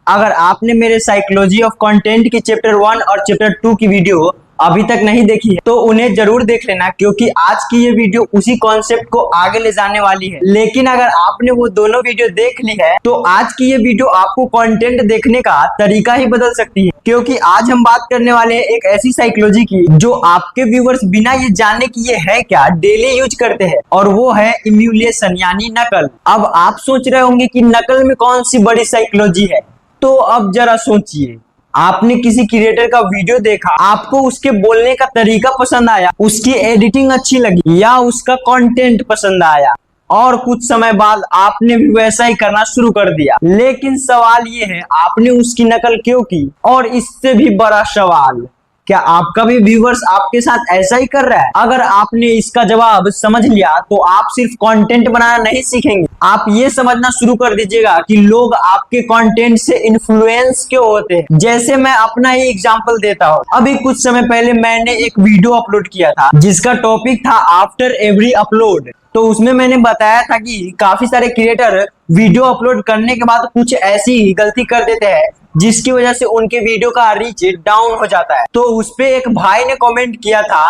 अगर आपने मेरे साइकोलॉजी ऑफ कंटेंट की चैप्टर 1 और चैप्टर 2 की वीडियो अभी तक नहीं देखी है तो उन्हें जरूर देख लेना, क्योंकि आज की ये वीडियो उसी कॉन्सेप्ट को आगे ले जाने वाली है। लेकिन अगर आपने वो दोनों वीडियो देख ली है तो आज की ये वीडियो आपको कंटेंट देखने का तरीका ही बदल सकती है, क्योंकि आज हम बात करने वाले हैं एक ऐसी साइकोलॉजी की जो आपके व्यूवर्स बिना ये जानने की ये है क्या डेली यूज करते हैं, और वो है इम्यूलेशन यानी नकल। अब आप सोच रहे होंगे कि नकल में कौन सी बड़ी साइकोलॉजी है, तो अब जरा सोचिए। आपने किसी क्रिएटर का वीडियो देखा, आपको उसके बोलने का तरीका पसंद आया, उसकी एडिटिंग अच्छी लगी या उसका कंटेंट पसंद आया, और कुछ समय बाद आपने भी वैसा ही करना शुरू कर दिया। लेकिन सवाल ये है, आपने उसकी नकल क्यों की? और इससे भी बड़ा सवाल, क्या आपका भी व्यूवर्स आपके साथ ऐसा ही कर रहा है? अगर आपने इसका जवाब समझ लिया तो आप सिर्फ कंटेंट बनाना नहीं सीखेंगे, आप ये समझना शुरू कर दीजिएगा कि लोग आपके कंटेंट से इन्फ्लुएंस क्यों होते हैं। जैसे मैं अपना ही एग्जांपल देता हूँ। अभी कुछ समय पहले मैंने एक वीडियो अपलोड किया था जिसका टॉपिक था आफ्टर एवरी अपलोड। तो उसमें मैंने बताया था कि काफी सारे क्रिएटर वीडियो अपलोड करने के बाद कुछ ऐसी गलती कर देते हैं जिसकी वजह से उनके वीडियो का रीच डाउन हो जाता है। तो उसपे एक भाई ने कमेंट किया था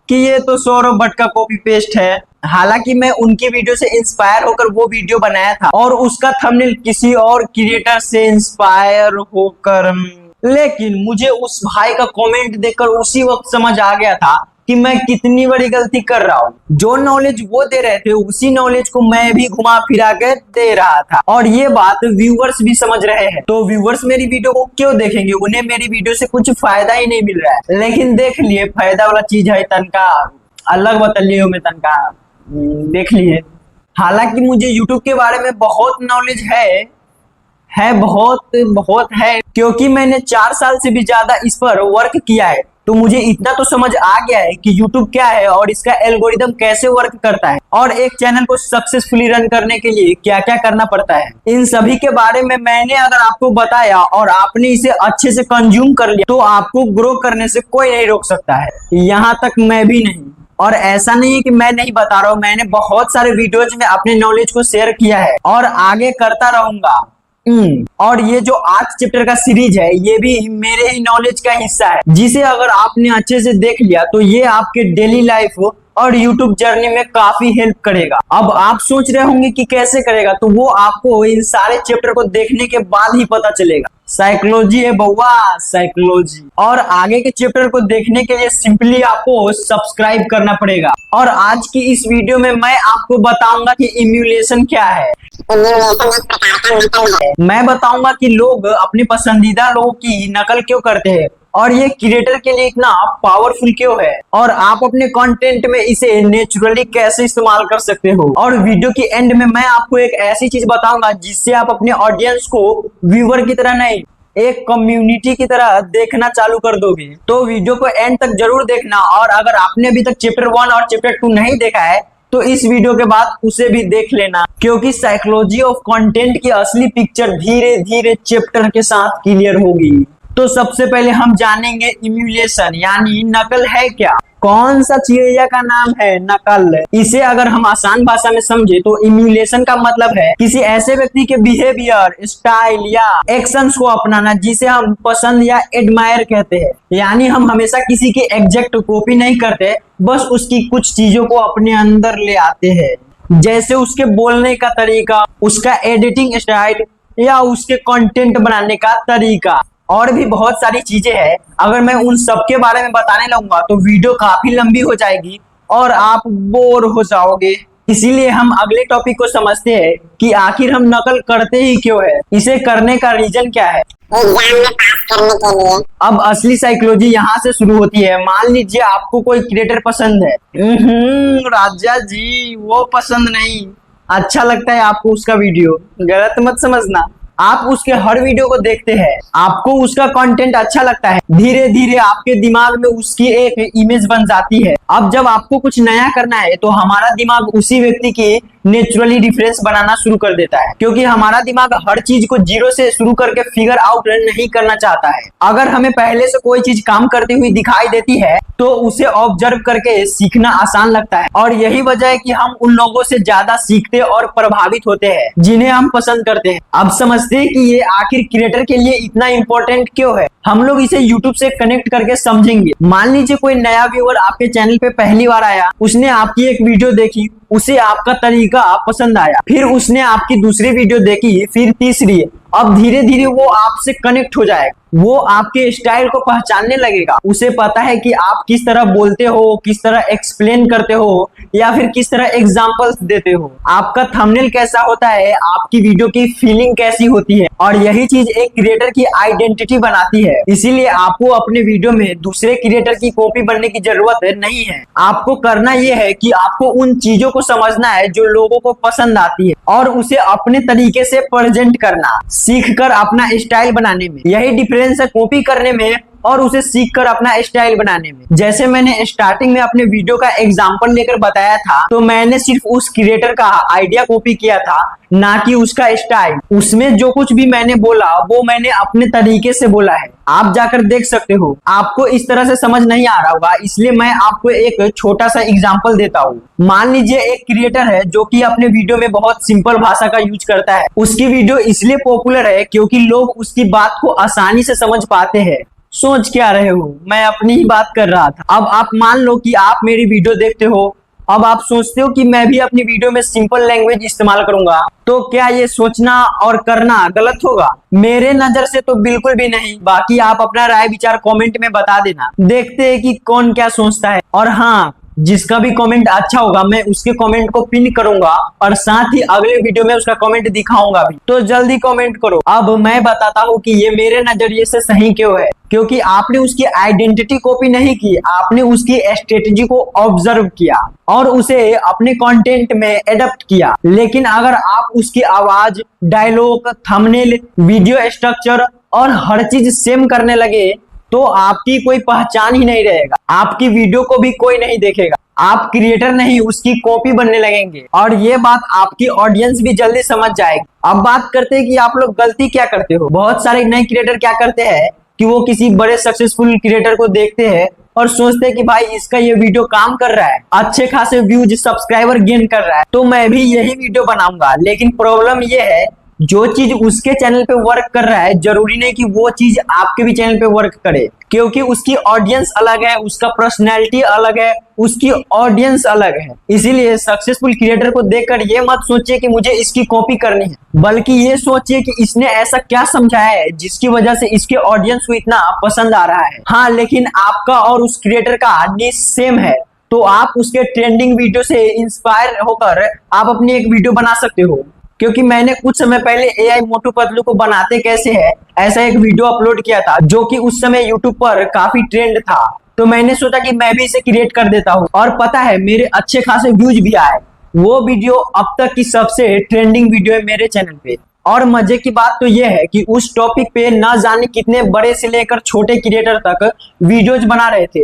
कि ये तो सौरभ भट्ट का कॉपी पेस्ट है। हालांकि मैं उनकी वीडियो से इंस्पायर होकर वो वीडियो बनाया था और उसका थंबनेल किसी और क्रिएटर से इंस्पायर होकर, लेकिन मुझे उस भाई का कमेंट देखकर उसी वक्त समझ आ गया था कि मैं कितनी बड़ी गलती कर रहा हूँ। जो नॉलेज वो दे रहे थे उसी नॉलेज को मैं भी घुमा फिरा के दे रहा था, और ये बात व्यूवर्स भी समझ रहे हैं। तो व्यूवर्स मेरी वीडियो को क्यों देखेंगे? उन्हें मेरी वीडियो से कुछ फायदा ही नहीं मिल रहा है। लेकिन देख लिए, फायदा वाला चीज है तनका अलग बतलियो में तनका देख लिए। हालांकि मुझे यूट्यूब के बारे में बहुत नॉलेज है बहुत है, क्योंकि मैंने 4 साल से भी ज्यादा इस पर वर्क किया है। तो मुझे इतना तो समझ आ गया है कि YouTube क्या है और इसका एल्गोरिदम कैसे वर्क करता है, और एक चैनल को सक्सेसफुली रन करने के लिए क्या क्या करना पड़ता है। इन सभी के बारे में मैंने अगर आपको बताया और आपने इसे अच्छे से कंज्यूम कर लिया तो आपको ग्रो करने से कोई नहीं रोक सकता है, यहाँ तक मैं भी नहीं। और ऐसा नहीं है कि मैं नहीं बता रहा हूँ, मैंने बहुत सारे वीडियोज में अपने नॉलेज को शेयर किया है और आगे करता रहूंगा। और ये जो आज चैप्टर का सीरीज है ये भी मेरे ही नॉलेज का हिस्सा है, जिसे अगर आपने अच्छे से देख लिया तो ये आपके डेली लाइफ और यूट्यूब जर्नी में काफी हेल्प करेगा। अब आप सोच रहे होंगे कि कैसे करेगा, तो वो आपको इन सारे चैप्टर को देखने के बाद ही पता चलेगा। साइकोलॉजी है बउआ, साइकोलॉजी। और आगे के चैप्टर को देखने के लिए सिंपली आपको सब्सक्राइब करना पड़ेगा। और आज की इस वीडियो में मैं आपको बताऊंगा कि इम्यूलेशन क्या है। मैं बताऊंगा कि लोग अपने पसंदीदा लोगों की नकल क्यों करते हैं और ये क्रिएटर के लिए इतना पावरफुल क्यों है, और आप अपने कंटेंट में इसे नेचुरली कैसे इस्तेमाल कर सकते हो। और वीडियो की एंड में मैं आपको एक ऐसी चीज बताऊंगा जिससे आप अपने ऑडियंस को व्यूअर की तरह नहीं, एक कम्युनिटी की तरह देखना चालू कर दोगे। तो वीडियो को एंड तक जरूर देखना, और अगर आपने अभी तक चैप्टर 1 और चैप्टर 2 नहीं देखा है तो इस वीडियो के बाद उसे भी देख लेना, क्योंकि साइकोलॉजी ऑफ कंटेंट की असली पिक्चर धीरे धीरे चैप्टर के साथ क्लियर होगी। तो सबसे पहले हम जानेंगे इम्यूलेशन यानी नकल है क्या। कौन सा चिड़िया का नाम है नकल। इसे अगर हम आसान भाषा में समझे तो इम्यूलेशन का मतलब है किसी ऐसे व्यक्ति के बिहेवियर, स्टाइल या एक्शंस को अपनाना जिसे हम पसंद या एडमायर कहते हैं। यानी हम हमेशा किसी की एग्जैक्ट कॉपी नहीं करते, बस उसकी कुछ चीजों को अपने अंदर ले आते हैं, जैसे उसके बोलने का तरीका, उसका एडिटिंग स्टाइल या उसके कंटेंट बनाने का तरीका, और भी बहुत सारी चीजें हैं। अगर मैं उन सब के बारे में बताने लगूंगा तो वीडियो काफी लंबी हो जाएगी और आप बोर हो जाओगे। इसीलिए हम अगले टॉपिक को समझते हैं कि आखिर हम नकल करते ही क्यों है, इसे करने का रीजन क्या है, एग्जाम में पास करने के लिए। अब असली साइकोलॉजी यहाँ से शुरू होती है। मान लीजिए आपको कोई क्रिएटर पसंद है, राजा जी वो पसंद नहीं, अच्छा लगता है आपको उसका वीडियो, गलत मत समझना। आप उसके हर वीडियो को देखते हैं, आपको उसका कंटेंट अच्छा लगता है, धीरे धीरे आपके दिमाग में उसकी एक इमेज बन जाती है। अब जब आपको कुछ नया करना है तो हमारा दिमाग उसी व्यक्ति की नेचुरली डिफरेंस बनाना शुरू कर देता है, क्योंकि हमारा दिमाग हर चीज को जीरो से शुरू करके फिगर आउट नहीं करना चाहता है। अगर हमें पहले से कोई चीज काम करती हुई दिखाई देती है तो उसे ऑब्जर्व करके सीखना आसान लगता है, और यही वजह है कि हम उन लोगों से ज्यादा सीखते और प्रभावित होते हैं जिन्हें हम पसंद करते हैं। अब समझते हैं कि ये आखिर क्रिएटर के लिए इतना इंपॉर्टेंट क्यों है। हम लोग इसे यूट्यूब से कनेक्ट करके समझेंगे। मान लीजिए कोई नया व्यूअर आपके चैनल पे पहली बार आया, उसने आपकी एक वीडियो देखी, उसे आपका तरीका पसंद आया, फिर उसने आपकी दूसरी वीडियो देखी, फिर तीसरी। अब धीरे धीरे वो आपसे कनेक्ट हो जाएगा, वो आपके स्टाइल को पहचानने लगेगा। उसे पता है कि आप किस तरह बोलते हो, किस तरह एक्सप्लेन करते हो, या फिर किस तरह एग्जांपल्स देते हो, आपका थंबनेल कैसा होता है, आपकी वीडियो की फीलिंग कैसी होती है। और यही चीज एक क्रिएटर की आइडेंटिटी बनाती है। इसीलिए आपको अपने वीडियो में दूसरे क्रिएटर की कॉपी बनने की जरूरत नहीं है। आपको करना यह है कि आपको उन चीजों को समझना है जो लोगों को पसंद आती है, और उसे अपने तरीके से प्रेजेंट करना, सीखकर अपना स्टाइल बनाने में। यही डिफरेंस है कॉपी करने में और उसे सीखकर अपना स्टाइल बनाने में। जैसे मैंने स्टार्टिंग में अपने वीडियो का एग्जांपल लेकर बताया था, तो मैंने सिर्फ उस क्रिएटर का आइडिया कॉपी किया था, ना कि उसका स्टाइल। उसमें जो कुछ भी मैंने बोला वो मैंने अपने तरीके से बोला है। आप जाकर देख सकते हो। आपको इस तरह से समझ नहीं आ रहा होगा, इसलिए मैं आपको एक छोटा सा एग्जांपल देता हूँ। मान लीजिए एक क्रिएटर है जो कि अपने वीडियो में बहुत सिंपल भाषा का यूज करता है। उसकी वीडियो इसलिए पॉपुलर है क्योंकि लोग उसकी बात को आसानी से समझ पाते हैं। सोच क्या रहे हो, मैं अपनी ही बात कर रहा था। अब आप मान लो कि आप मेरी वीडियो देखते हो। अब आप सोचते हो कि मैं भी अपनी वीडियो में सिंपल लैंग्वेज इस्तेमाल करूंगा, तो क्या ये सोचना और करना गलत होगा? मेरे नजर से तो बिल्कुल भी नहीं। बाकी आप अपना राय विचार कमेंट में बता देना, देखते हैं कि कौन क्या सोचता है। और हाँ, जिसका भी कमेंट अच्छा होगा मैं उसके कमेंट को पिन करूंगा और साथ ही अगले वीडियो में उसका कमेंट दिखाऊंगा भी, तो जल्दी कमेंट करो। अब मैं बताता हूँ कि ये मेरे नजरिए से सही क्यों है। क्योंकि आपने उसकी आइडेंटिटी कॉपी नहीं की, आपने उसकी स्ट्रेटजी को ऑब्जर्व किया और उसे अपने कंटेंट में एडप्ट किया। लेकिन अगर आप उसकी आवाज, डायलॉग, थंबनेल, वीडियो स्ट्रक्चर और हर चीज सेम करने लगे तो आपकी कोई पहचान ही नहीं रहेगा। आपकी वीडियो को भी कोई नहीं देखेगा। आप क्रिएटर नहीं, उसकी कॉपी बनने लगेंगे, और ये बात आपकी ऑडियंस भी जल्दी समझ जाएगी। अब बात करते हैं कि आप लोग गलती क्या करते हो। बहुत सारे नए क्रिएटर क्या करते हैं कि वो किसी बड़े सक्सेसफुल क्रिएटर को देखते हैं और सोचते हैं कि भाई इसका ये वीडियो काम कर रहा है, अच्छे खासे व्यूज, सब्सक्राइबर गेन कर रहा है, तो मैं भी यही वीडियो बनाऊंगा। लेकिन प्रॉब्लम ये है, जो चीज उसके चैनल पे वर्क कर रहा है जरूरी नहीं कि वो चीज आपके भी चैनल पे वर्क करे, क्योंकि उसकी ऑडियंस अलग है, उसका पर्सनैलिटी अलग है, उसकी ऑडियंस अलग है। इसीलिए सक्सेसफुल क्रिएटर को देखकर ये मत सोचिए कि मुझे इसकी कॉपी करनी है, बल्कि ये सोचिए कि इसने ऐसा क्या समझाया है जिसकी वजह से इसके ऑडियंस को इतना पसंद आ रहा है। हाँ, लेकिन आपका और उस क्रिएटर का निश सेम है, तो आप उसके ट्रेंडिंग वीडियो से इंस्पायर होकर आप अपनी एक वीडियो बना सकते हो। क्योंकि मैंने कुछ समय पहले एआई मोटू पतलू को बनाते कैसे है ऐसा एक वीडियो अपलोड किया था, जो कि उस समय यूट्यूब पर काफी ट्रेंड था। तो मैंने सोचा कि मैं भी इसे क्रिएट कर देता हूँ, और पता है मेरे अच्छे खासे व्यूज भी आए। वो वीडियो अब तक की सबसे ट्रेंडिंग वीडियो है मेरे चैनल पे। और मजे की बात तो ये है कि उस टॉपिक पे न जाने कितने बड़े से लेकर छोटे क्रिएटर तक वीडियोज बना रहे थे,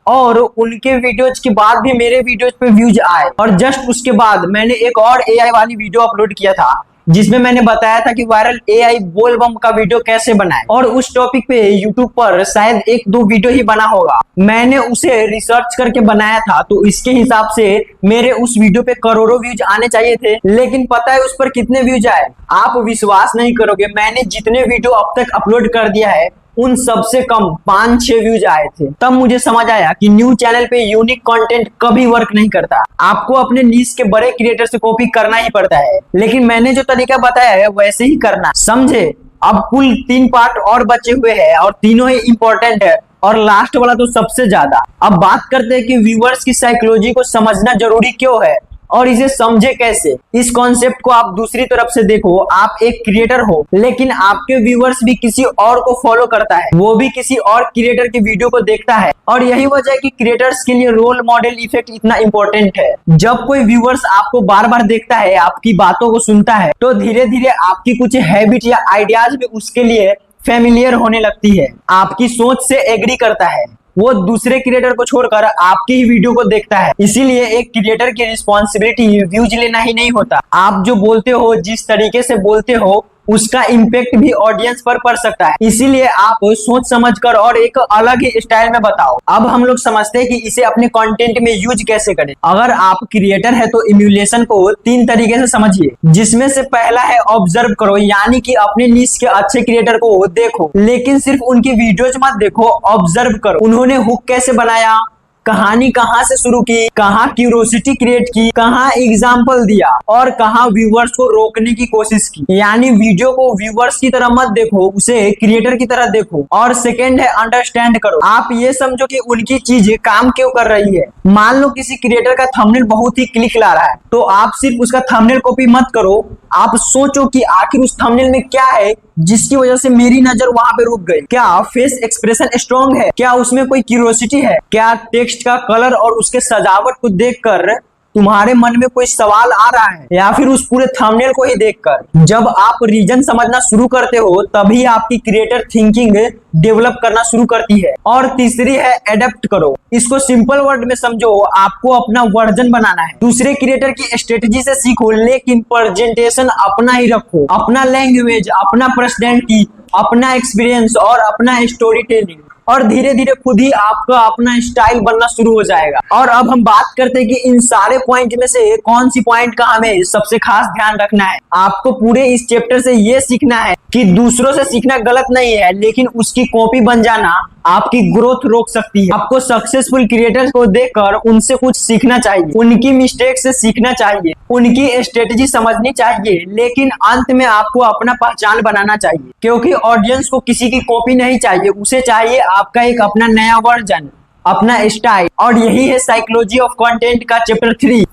और उनके वीडियोज के बाद भी मेरे वीडियोज पे व्यूज आए। और जस्ट उसके बाद मैंने एक और एआई वाली वीडियो अपलोड किया था, जिसमें मैंने बताया था कि वायरल एआई बोल बम का वीडियो कैसे बनाए, और उस टॉपिक पे यूट्यूब पर शायद 1-2 वीडियो ही बना होगा। मैंने उसे रिसर्च करके बनाया था, तो इसके हिसाब से मेरे उस वीडियो पे करोड़ों व्यूज आने चाहिए थे। लेकिन पता है उस पर कितने व्यूज आए? आप विश्वास नहीं करोगे, मैंने जितने वीडियो अब तक अपलोड कर दिया है उन सबसे कम 5-6 व्यूज आए थे। तब मुझे समझ आया कि न्यू चैनल पे यूनिक कंटेंट कभी वर्क नहीं करता। आपको अपने नीश के बड़े क्रिएटर से कॉपी करना ही पड़ता है, लेकिन मैंने जो तरीका बताया है वैसे ही करना, समझे? अब कुल 3 पार्ट और बचे हुए हैं, और तीनों ही इंपॉर्टेंट है, और लास्ट वाला तो सबसे ज्यादा। अब बात करते हैं कि व्यूअर्स की साइकोलॉजी को समझना जरूरी क्यों है और इसे समझे कैसे। इस कॉन्सेप्ट को आप दूसरी तरफ से देखो। आप एक क्रिएटर हो, लेकिन आपके व्यूअर्स भी किसी और को फॉलो करता है, वो भी किसी और क्रिएटर की वीडियो को देखता है, और यही वजह है कि क्रिएटर्स के लिए रोल मॉडल इफेक्ट इतना इंपॉर्टेंट है। जब कोई व्यूअर्स आपको बार बार देखता है, आपकी बातों को सुनता है, तो धीरे धीरे आपकी कुछ हैबिट या आइडियाज भी उसके लिए फेमिलियर होने लगती है, आपकी सोच से एग्री करता है। वो दूसरे क्रिएटर को छोड़कर आपकी ही वीडियो को देखता है। इसीलिए एक क्रिएटर की रिस्पॉन्सिबिलिटी व्यूज लेना ही नहीं होता। आप जो बोलते हो, जिस तरीके से बोलते हो, उसका इम्पैक्ट भी ऑडियंस पर पड़ सकता है। इसीलिए आप सोच समझकर और एक अलग ही स्टाइल में बताओ। अब हम लोग समझते हैं कि इसे अपने कंटेंट में यूज कैसे करें। अगर आप क्रिएटर है तो इम्यूलेशन को 3 तरीके से समझिए, जिसमें से पहला है ऑब्जर्व करो, यानी कि अपने निश के अच्छे क्रिएटर को देखो, लेकिन सिर्फ उनकी वीडियोज मत देखो, ऑब्जर्व करो। उन्होंने हुक कैसे बनाया, कहानी कहां से शुरू की, कहां क्यूरोसिटी क्रिएट की, कहां एग्जाम्पल दिया और कहां व्यूवर्स को रोकने की कोशिश की। यानी वीडियो को व्यूवर्स की तरह मत देखो, उसे क्रिएटर की तरह देखो। और सेकंड है अंडरस्टैंड करो। आप ये समझो कि उनकी चीज काम क्यों कर रही है। मान लो किसी क्रिएटर का थंबनेल बहुत ही क्लिक ला रहा है, तो आप सिर्फ उसका थंबनेल कॉपी मत करो, आप सोचो कि आखिर उस थंबनेल में क्या है जिसकी वजह से मेरी नजर वहां पे रुक गई। क्या फेस एक्सप्रेशन स्ट्रॉन्ग है, क्या उसमें कोई क्यूरियोसिटी है, क्या टेक्स्ट का कलर और उसके सजावट को देखकर तुम्हारे मन में कोई सवाल आ रहा है, या फिर उस पूरे थंबनेल को ही देखकर। जब आप रीजन समझना शुरू करते हो तभी आपकी क्रिएटर थिंकिंग डेवलप करना शुरू करती है। और तीसरी है एडेप्ट करो। इसको सिंपल वर्ड में समझो, आपको अपना वर्जन बनाना है। दूसरे क्रिएटर की स्ट्रेटजी से सीखो, लेकिन प्रेजेंटेशन अपना ही रखो, अपना लैंग्वेज, अपना पर्सनैलिटी, अपना एक्सपीरियंस और अपना स्टोरी टेलिंग, और धीरे धीरे खुद ही आपका अपना स्टाइल बनना शुरू हो जाएगा। और अब हम बात करते हैं कि इन सारे पॉइंट में से कौन सी पॉइंट का हमें सबसे खास ध्यान रखना है। आपको पूरे इस चैप्टर से ये सीखना है कि दूसरों से सीखना गलत नहीं है, लेकिन उसकी कॉपी बन जाना आपकी ग्रोथ रोक सकती है। आपको सक्सेसफुल क्रिएटर्स को देखकर उनसे कुछ सीखना चाहिए, उनकी मिस्टेक से सीखना चाहिए, उनकी स्ट्रेटजी समझनी चाहिए, लेकिन अंत में आपको अपना पहचान बनाना चाहिए। क्योंकि ऑडियंस को किसी की कॉपी नहीं चाहिए, उसे चाहिए आपका एक अपना नया वर्जन, अपना स्टाइल। और यही है साइकोलॉजी ऑफ कंटेंट का चैप्टर 3,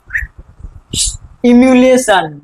इम्यूलेशन।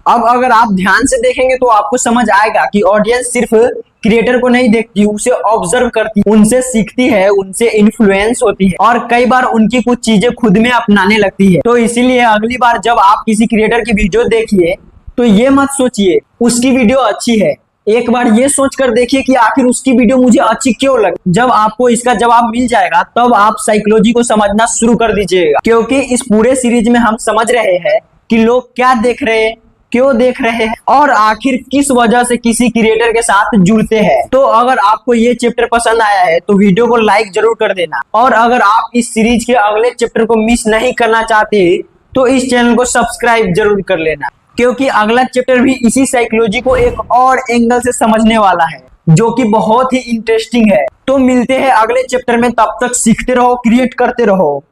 अब अगर आप ध्यान से देखेंगे तो आपको समझ आएगा कि ऑडियंस सिर्फ क्रिएटर को नहीं देखती, उसे ऑब्जर्व करती, उनसे सीखती है, उनसे इन्फ्लुएंस होती है और कई बार उनकी कुछ चीजें खुद में अपनाने लगती है। तो इसीलिए अगली बार जब आप किसी क्रिएटर की वीडियो देखिए तो ये मत सोचिए उसकी वीडियो अच्छी है, एक बार ये सोचकर देखिए कि आखिर उसकी वीडियो मुझे अच्छी क्यों लगी। जब आपको इसका जवाब मिल जाएगा तब आप साइकोलॉजी को समझना शुरू कर दीजिएगा। क्योंकि इस पूरे सीरीज में हम समझ रहे हैं कि लोग क्या देख रहे हैं, क्यों देख रहे हैं और आखिर किस वजह से किसी क्रिएटर के साथ जुड़ते हैं। तो अगर आपको ये चैप्टर पसंद आया है तो वीडियो को लाइक जरूर कर देना, और अगर आप इस सीरीज के अगले चैप्टर को मिस नहीं करना चाहते तो इस चैनल को सब्सक्राइब जरूर कर लेना, क्योंकि अगला चैप्टर भी इसी साइकोलॉजी को एक और एंगल से समझने वाला है जो कि बहुत ही इंटरेस्टिंग है। तो मिलते हैं अगले चैप्टर में, तब तक सीखते रहो, क्रिएट करते रहो।